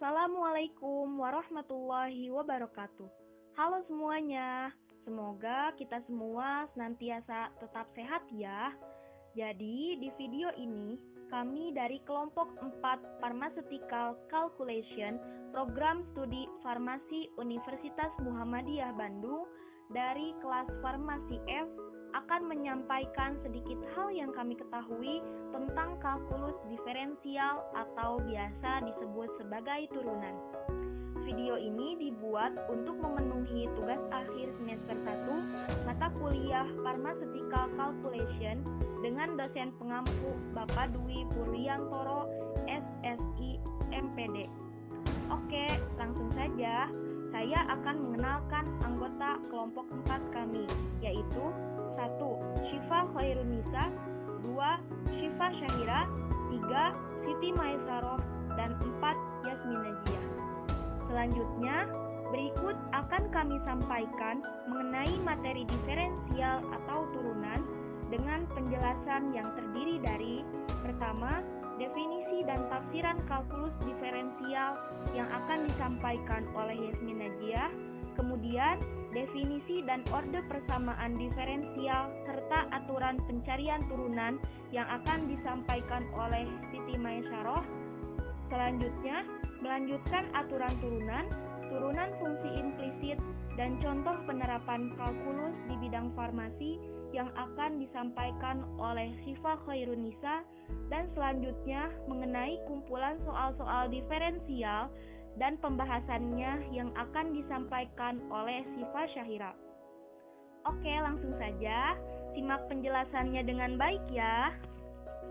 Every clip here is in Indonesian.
Assalamualaikum warahmatullahi wabarakatuh. Halo semuanya, semoga kita semua senantiasa tetap sehat ya. Jadi di video ini kami dari kelompok 4 Pharmaceutical Calculation Program Studi Farmasi Universitas Muhammadiyah Bandung dari kelas Farmasi F akan menyampaikan sedikit hal yang kami ketahui tentang kalkulus diferensial atau biasa disebut sebagai turunan. Video ini dibuat untuk memenuhi tugas akhir semester 1 mata kuliah Pharmaceutical Calculation dengan dosen pengampu Bapak Dwi Purliantoro, SSI, MPD. Oke, langsung saja. Saya akan mengenalkan anggota kelompok 4 kami, yaitu 1. Syifa Khairunisa, 2. Syifa Syahira, 3. Siti Maesaroh, dan 4. Yasmin Najiyah. Selanjutnya, berikut akan kami sampaikan mengenai materi diferensial atau turunan dengan penjelasan yang terdiri dari pertama, definisi dan tafsiran kalkulus diferensial yang akan disampaikan oleh Yasmin Najiyah, kemudian definisi dan orde persamaan diferensial serta aturan pencarian turunan yang akan disampaikan oleh Siti Maesaroh. Selanjutnya, melanjutkan aturan turunan, turunan fungsi implisit, dan contoh penerapan kalkulus di bidang farmasi yang akan disampaikan oleh Syifa Khairunisa, dan selanjutnya mengenai kumpulan soal-soal diferensial dan pembahasannya yang akan disampaikan oleh Syifa Syahira. Oke, langsung saja simak penjelasannya dengan baik ya.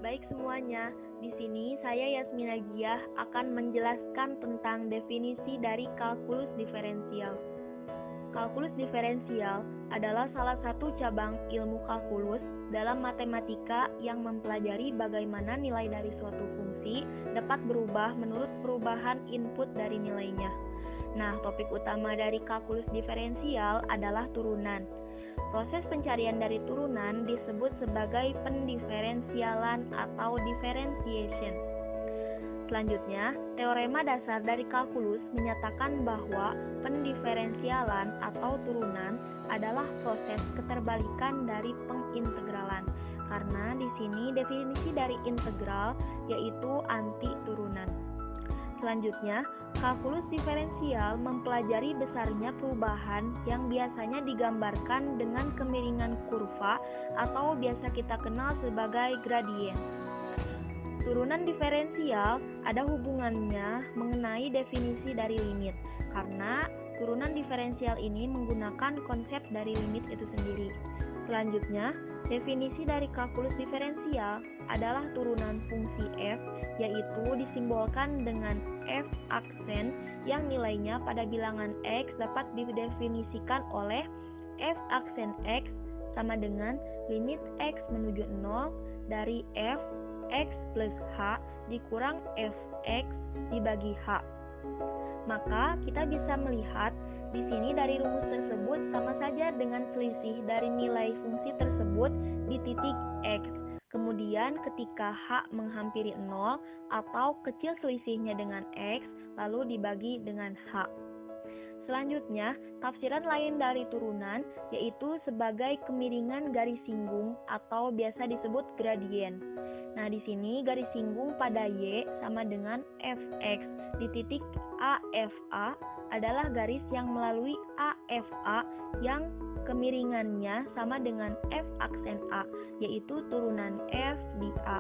Baik semuanya, di sini saya Yasmin Najiyah akan menjelaskan tentang definisi dari kalkulus diferensial. Kalkulus diferensial adalah salah satu cabang ilmu kalkulus dalam matematika yang mempelajari bagaimana nilai dari suatu fungsi dapat berubah menurut perubahan input dari nilainya. Nah, topik utama dari kalkulus diferensial adalah turunan. Proses pencarian dari turunan disebut sebagai pendiferensialan atau differentiation. Selanjutnya, teorema dasar dari kalkulus menyatakan bahwa pendiferensialan atau turunan adalah proses keterbalikan dari pengintegralan. Karena di sini definisi dari integral yaitu anti turunan. Selanjutnya, kalkulus diferensial mempelajari besarnya perubahan yang biasanya digambarkan dengan kemiringan kurva atau biasa kita kenal sebagai gradien. Turunan diferensial ada hubungannya mengenai definisi dari limit, karena turunan diferensial ini menggunakan konsep dari limit itu sendiri. Selanjutnya, definisi dari kalkulus diferensial adalah turunan fungsi f, yaitu disimbolkan dengan f aksen yang nilainya pada bilangan x dapat didefinisikan oleh f aksen x sama dengan limit x menuju 0 dari f x plus h dikurang fx dibagi h. Maka kita bisa melihat di sini dari rumus tersebut sama saja dengan selisih dari nilai fungsi tersebut di titik x. Kemudian ketika h menghampiri 0 atau kecil selisihnya dengan x lalu dibagi dengan h. Selanjutnya, tafsiran lain dari turunan yaitu sebagai kemiringan garis singgung atau biasa disebut gradien. Nah, di sini garis singgung pada y sama dengan fx di titik AFA adalah garis yang melalui AFA yang kemiringannya sama dengan f aksen a, yaitu turunan f di a.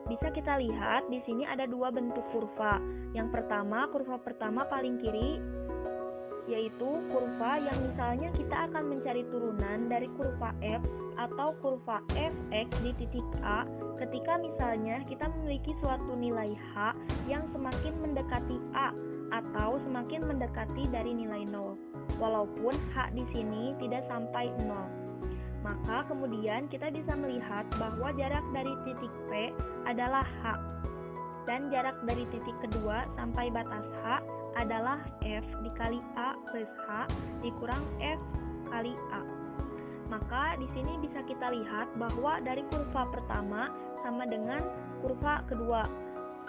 Bisa kita lihat di sini ada dua bentuk kurva. Yang pertama, kurva pertama paling kiri yaitu kurva yang misalnya kita akan mencari turunan dari kurva f atau kurva fx di titik a ketika misalnya kita memiliki suatu nilai h yang semakin mendekati a atau semakin mendekati dari nilai 0, walaupun h di sini tidak sampai 0. Maka kemudian kita bisa melihat bahwa jarak dari titik P adalah H, dan jarak dari titik kedua sampai batas H adalah F dikali A plus H dikurang F kali A. Maka di sini bisa kita lihat bahwa dari kurva pertama sama dengan kurva kedua.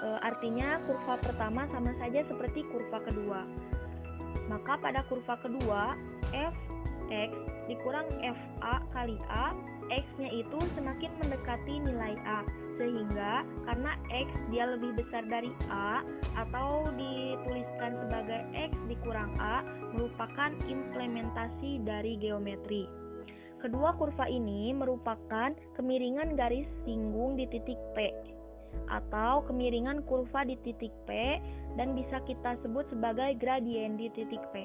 Artinya kurva pertama sama saja seperti kurva kedua. Maka pada kurva kedua, fx dikurang fa kali a, x-nya itu semakin mendekati nilai a, sehingga karena x dia lebih besar dari a atau dituliskan sebagai x dikurang a merupakan implementasi dari geometri. Kedua kurva ini merupakan kemiringan garis singgung di titik P atau kemiringan kurva di titik P dan bisa kita sebut sebagai gradien di titik P.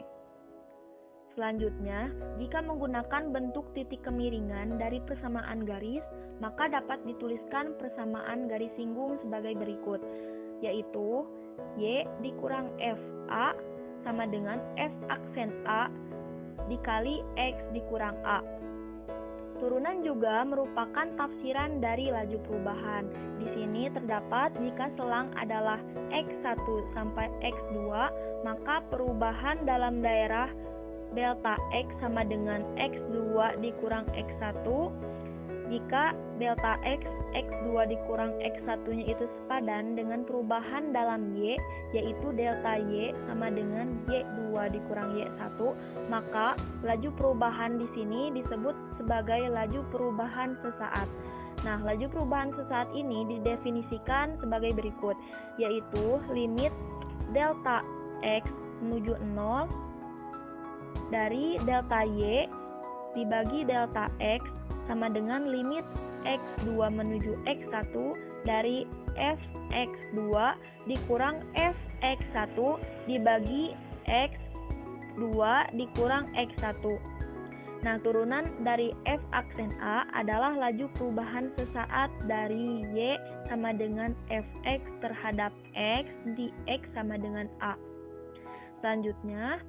Selanjutnya, jika menggunakan bentuk titik kemiringan dari persamaan garis, maka dapat dituliskan persamaan garis singgung sebagai berikut, yaitu y dikurang fa sama dengan f aksen a dikali x dikurang a. Turunan juga merupakan tafsiran dari laju perubahan. Di sini terdapat jika selang adalah x1 sampai x2, maka perubahan dalam daerah delta x sama dengan x2 dikurang x1. Jika delta x, x2 dikurang x1-nya itu sepadan dengan perubahan dalam y, yaitu delta y sama dengan y2 dikurang y1, maka laju perubahan di sini disebut sebagai laju perubahan sesaat. Nah, laju perubahan sesaat ini didefinisikan sebagai berikut, yaitu limit delta x menuju 0 dari delta y dibagi delta x sama dengan limit x2 menuju x1 dari fx2 dikurang fx1 dibagi x2 dikurang x1. Nah, turunan dari f aksen a adalah laju perubahan sesaat dari y sama dengan fx terhadap x di x sama dengan a. Selanjutnya,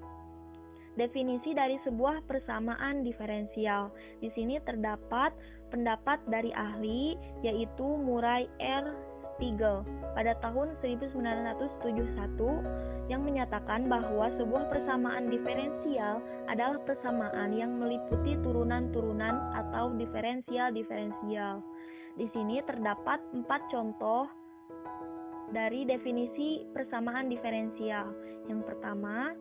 definisi dari sebuah persamaan diferensial. Di sini terdapat pendapat dari ahli, yaitu Murray R. Spiegel pada tahun 1971 yang menyatakan bahwa sebuah persamaan diferensial adalah persamaan yang meliputi turunan-turunan atau diferensial-diferensial. Di sini terdapat 4 contoh dari definisi persamaan diferensial. Yang pertama,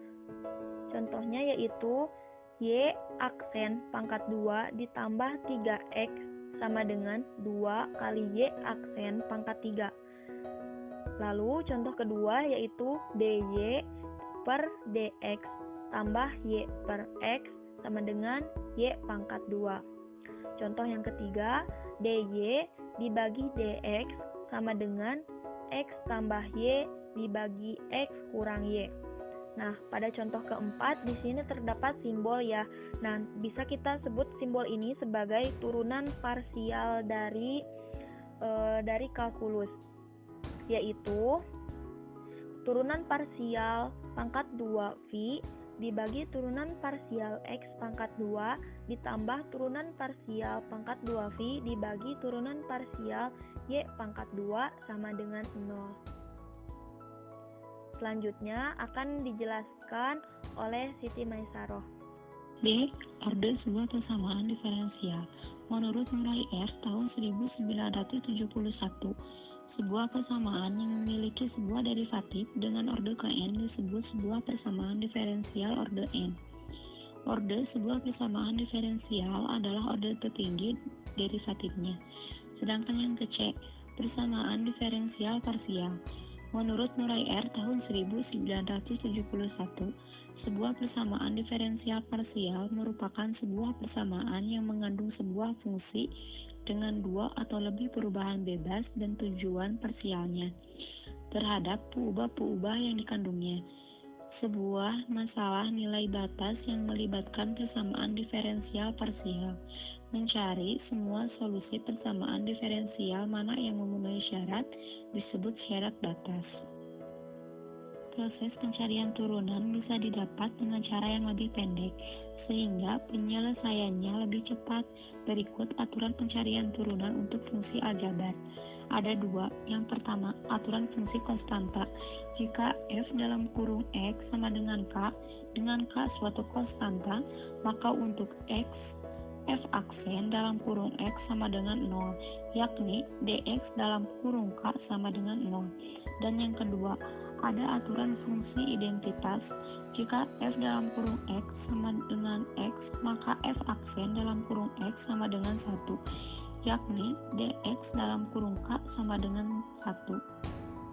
contohnya yaitu y aksen pangkat 2 ditambah 3x sama dengan 2 kali y aksen pangkat 3. Lalu contoh kedua yaitu dy per dx tambah y per x sama dengan y pangkat 2. Contoh yang ketiga, dy dibagi dx sama dengan x tambah y dibagi x kurang y. Nah, pada contoh keempat di sini terdapat simbol ya. Nah, bisa kita sebut simbol ini sebagai turunan parsial dari kalkulus, yaitu turunan parsial pangkat 2 dibagi turunan parsial x pangkat 2 ditambah turunan parsial pangkat 2 dibagi turunan parsial y pangkat 2 sama dengan 0. Selanjutnya akan dijelaskan oleh Siti Maisaroh. B. Orde sebuah persamaan diferensial. Menurut Murray R. tahun 1971, sebuah persamaan yang memiliki sebuah derivatif dengan orde Kn disebut sebuah persamaan diferensial orde n. Orde sebuah persamaan diferensial adalah orde tertinggi derivatifnya. Sedangkan yang ke-C, persamaan diferensial parsial. Menurut Murray R. tahun 1971, sebuah persamaan diferensial parsial merupakan sebuah persamaan yang mengandung sebuah fungsi dengan 2 atau lebih perubahan bebas dan tujuan parsialnya terhadap peubah-peubah yang dikandungnya. Sebuah masalah nilai batas yang melibatkan persamaan diferensial parsial. Mencari semua solusi persamaan diferensial mana yang memenuhi syarat disebut syarat batas. Proses pencarian turunan bisa didapat dengan cara yang lebih pendek, sehingga penyelesaiannya lebih cepat. Berikut aturan pencarian turunan untuk fungsi aljabar. Ada 2. Yang pertama, aturan fungsi konstanta. Jika f dalam kurung x sama dengan k suatu konstanta, maka untuk x f aksen dalam kurung x sama dengan 0, yakni dx dalam kurung k sama dengan 0. Dan yang kedua, ada aturan fungsi identitas. Jika f dalam kurung x sama dengan x, maka f aksen dalam kurung x sama dengan 1, yakni dx dalam kurung k sama dengan 1.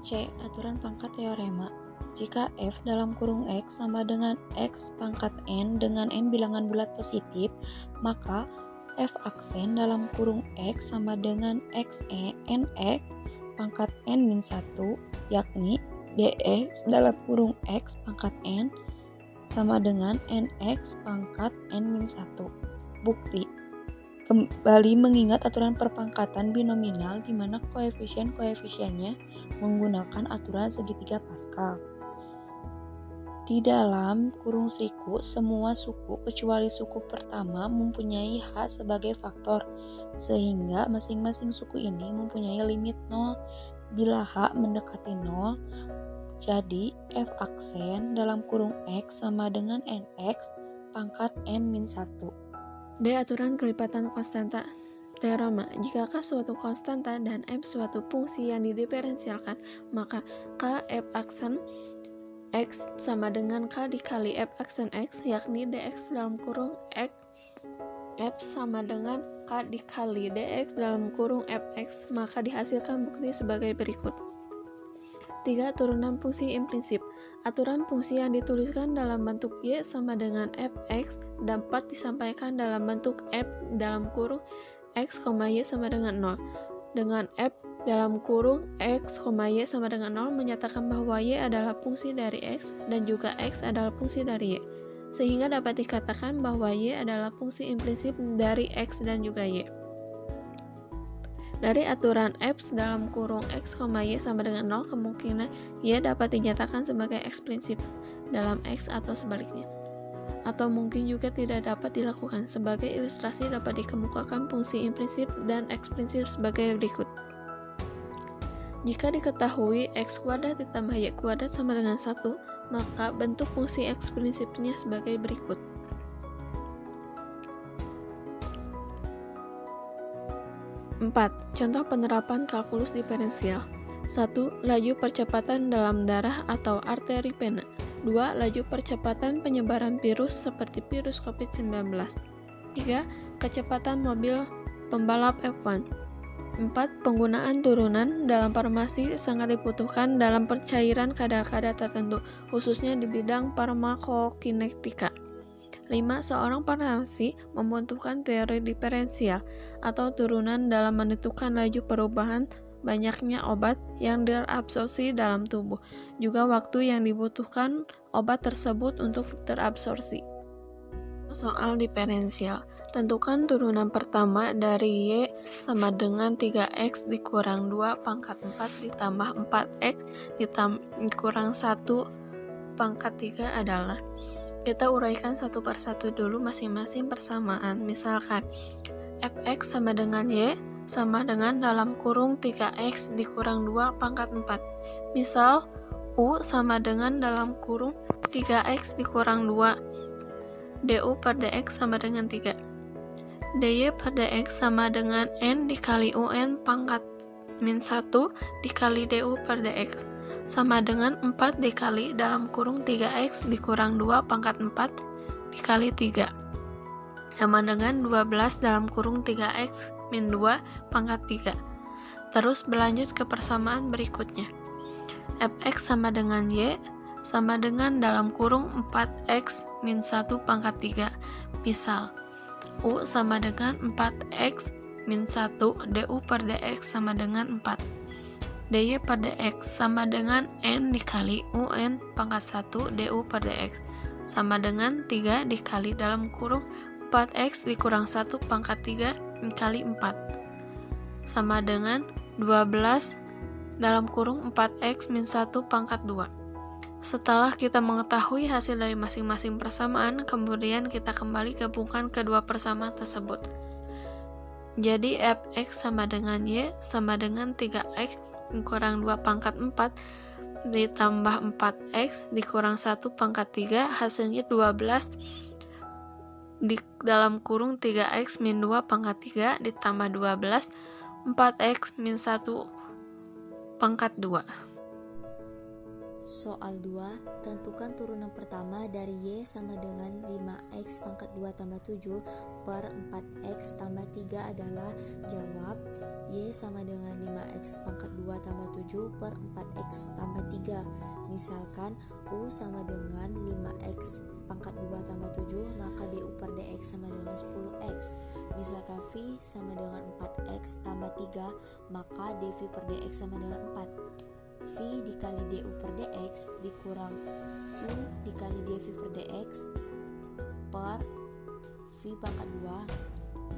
C. Aturan pangkat teorema. Jika f dalam kurung x sama dengan x pangkat n dengan n bilangan bulat positif, maka f aksen dalam kurung x sama dengan nx pangkat n-1, yakni dx dalam kurung x pangkat n sama dengan nx pangkat n-1. Bukti. Kembali mengingat aturan perpangkatan binominal di mana koefisien-koefisiennya menggunakan aturan segitiga Pascal. Di dalam kurung siku, semua suku kecuali suku pertama mempunyai H sebagai faktor, sehingga masing-masing suku ini mempunyai limit 0. Bila H mendekati 0, jadi f aksen dalam kurung x sama dengan nx pangkat n-1. D. Aturan kelipatan konstanta. Teorema, jika K suatu konstanta dan M suatu fungsi yang didiferensialkan, maka K f aksen X sama dengan K dikali F aksen X, yakni dx dalam kurung X F sama dengan K dikali dx dalam kurung Fx, maka dihasilkan bukti sebagai berikut. 3. Turunan fungsi implisit. Aturan fungsi yang dituliskan dalam bentuk y sama dengan fx dapat disampaikan dalam bentuk f dalam kurung x, y sama dengan 0. Dengan f dalam kurung x, y sama dengan 0 menyatakan bahwa y adalah fungsi dari x dan juga x adalah fungsi dari y, sehingga dapat dikatakan bahwa y adalah fungsi implisit dari x dan juga y. Dari aturan f dalam kurung x, y sama dengan 0, kemungkinan y dapat dinyatakan sebagai eksplisit dalam x atau sebaliknya. Atau mungkin juga tidak dapat dilakukan. Sebagai ilustrasi dapat dikemukakan fungsi implisit dan eksplisit sebagai berikut. Jika diketahui x kuadrat ditambah y kuadrat sama dengan 1, maka bentuk fungsi eksplisitnya sebagai berikut. Contoh penerapan kalkulus diferensial. 1. Laju percepatan dalam darah atau arteri vena. 2. Laju percepatan penyebaran virus seperti virus COVID-19. 3. Kecepatan mobil pembalap F1. 4. Penggunaan turunan dalam farmasi sangat dibutuhkan dalam pencairan kadar-kadar tertentu, khususnya di bidang farmakokinetika. 5. Seorang farmasi membutuhkan teori diferensial atau turunan dalam menentukan laju perubahan banyaknya obat yang terabsorpsi dalam tubuh, juga waktu yang dibutuhkan obat tersebut untuk terabsorpsi. Soal diferensial. Tentukan turunan pertama dari y sama dengan 3x dikurang 2 pangkat 4 ditambah 4x dikurang 1 pangkat 3 adalah. Kita uraikan satu persatu dulu masing-masing persamaan. Misalkan fx sama dengan y sama dengan dalam kurung 3x dikurang 2 pangkat 4. Misal u sama dengan dalam kurung 3x dikurang 2, du per dx sama dengan 3. dy per dx sama dengan n dikali un pangkat min 1 dikali du per dx sama dengan 4 dikali dalam kurung 3x dikurang 2 pangkat 4 dikali 3 sama dengan 12 dalam kurung 3x min 2 pangkat 3. Terus berlanjut ke persamaan berikutnya. Fx sama dengan y sama dengan dalam kurung 4x min 1 pangkat 3. Misal u sama dengan 4x min 1 du per dx sama dengan 4. dy per dx sama dengan n dikali un pangkat 1 du per dx sama dengan 3 dikali dalam kurung 4x dikurang 1 pangkat 3 dikali 4 sama dengan 12 dalam kurung 4x min 1 pangkat 2. Setelah kita mengetahui hasil dari masing-masing persamaan, kemudian kita kembali gabungkan kedua persamaan tersebut. Jadi fx sama dengan y sama dengan 3x dikurang 2 pangkat 4 ditambah 4x dikurang 1 pangkat 3 hasilnya 12 di dalam kurung 3x min 2 pangkat 3 ditambah 12 4x min 1 pangkat 2. Soal 2, tentukan turunan pertama dari Y sama dengan 5x pangkat 2 tambah 7 per 4x tambah 3 adalah. Jawab, Y sama dengan 5x pangkat 2 tambah 7 per 4x tambah 3. Misalkan U sama dengan 5x pangkat 2 tambah 7, maka DU per DX sama dengan 10x. Misalkan V sama dengan 4x tambah 3, maka DV per DX sama dengan 4. V dikali DU per DX dikurang U dikali DV per DX per V pangkat 2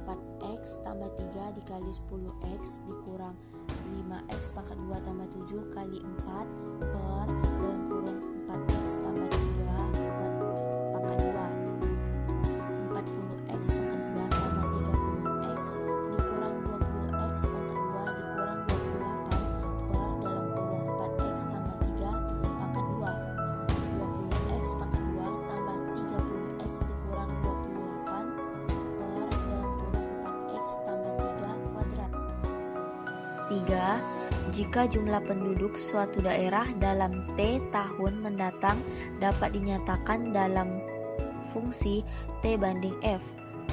4x tambah 3 dikali 10x dikurang 5x pangkat 2 tambah 7 kali 4 per dalam kurung 4x tambah 3 pangkat 2 40x pangkat 2 tambah 30x dikurang 20x pangkat 2 dikurang 28 per dalam kurung 4x tambah 3 pangkat 2 20x pangkat 2 tambah 30x dikurang 28 per dalam kurung 4x tambah 3 kuadrat. 3. Jika jumlah penduduk suatu daerah dalam T tahun mendatang dapat dinyatakan dalam fungsi T banding F.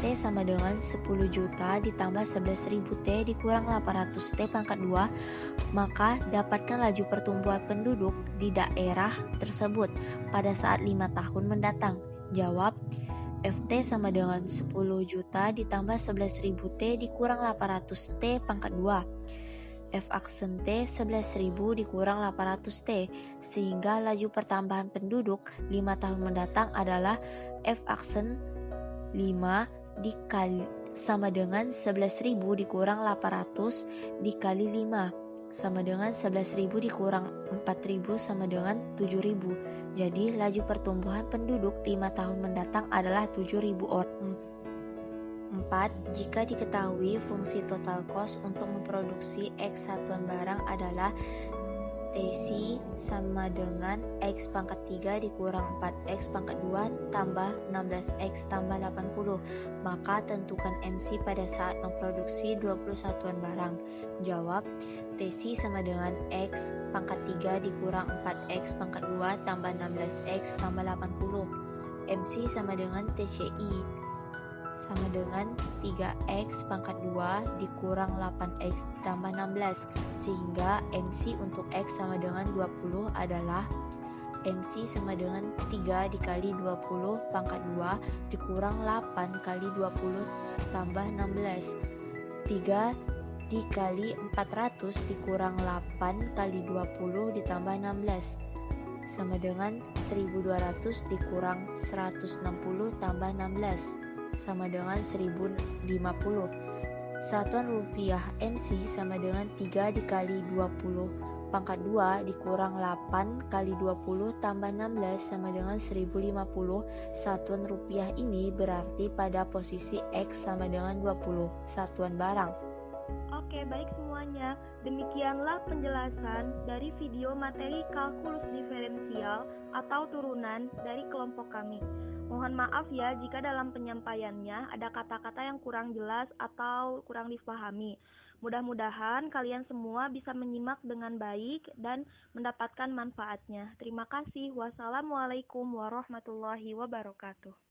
T sama dengan 10 juta ditambah 11.000 T dikurang 800 T pangkat 2, maka dapatkan laju pertumbuhan penduduk di daerah tersebut pada saat 5 tahun mendatang. Jawab, FT sama dengan 10 juta ditambah 11.000 T dikurang 800 T pangkat 2. F aksen T 11.000 dikurang 800 T, sehingga laju pertambahan penduduk 5 tahun mendatang adalah F aksen 5 dikali sama dengan 11.000 dikurang 800 dikali 5 sama dengan 11.000 dikurang 4.000 sama dengan 7.000. Jadi laju pertumbuhan penduduk 5 tahun mendatang adalah 7.000 orang. 4. Jika diketahui fungsi total cost untuk memproduksi X satuan barang adalah TC sama dengan X pangkat 3 dikurang 4X pangkat 2 tambah 16X tambah 80, maka tentukan MC pada saat memproduksi 20 satuan barang. Jawab, TC sama dengan X pangkat 3 dikurang 4X pangkat 2 tambah 16X tambah 80. MC sama dengan TCI sama dengan 3x pangkat 2 dikurang 8x ditambah 16, sehingga MC untuk x sama dengan 20 adalah MC sama dengan 3 dikali 20 pangkat 2 dikurang 8 kali 20 tambah 16. 3 dikali 400 dikurang 8 kali 20 ditambah 16 sama dengan 1200 dikurang 160 tambah 16 sama dengan 1050. Satuan rupiah MC sama dengan 3 dikali 20 pangkat 2 dikurang 8 kali 20 tambah 16 sama dengan 1050. Satuan rupiah ini berarti pada posisi X sama dengan 20 satuan barang. Oke, baik semuanya. Demikianlah penjelasan dari video materi kalkulus diferensial atau turunan dari kelompok kami. Mohon maaf ya jika dalam penyampaiannya ada kata-kata yang kurang jelas atau kurang dipahami. Mudah-mudahan kalian semua bisa menyimak dengan baik dan mendapatkan manfaatnya. Terima kasih. Wassalamualaikum warahmatullahi wabarakatuh.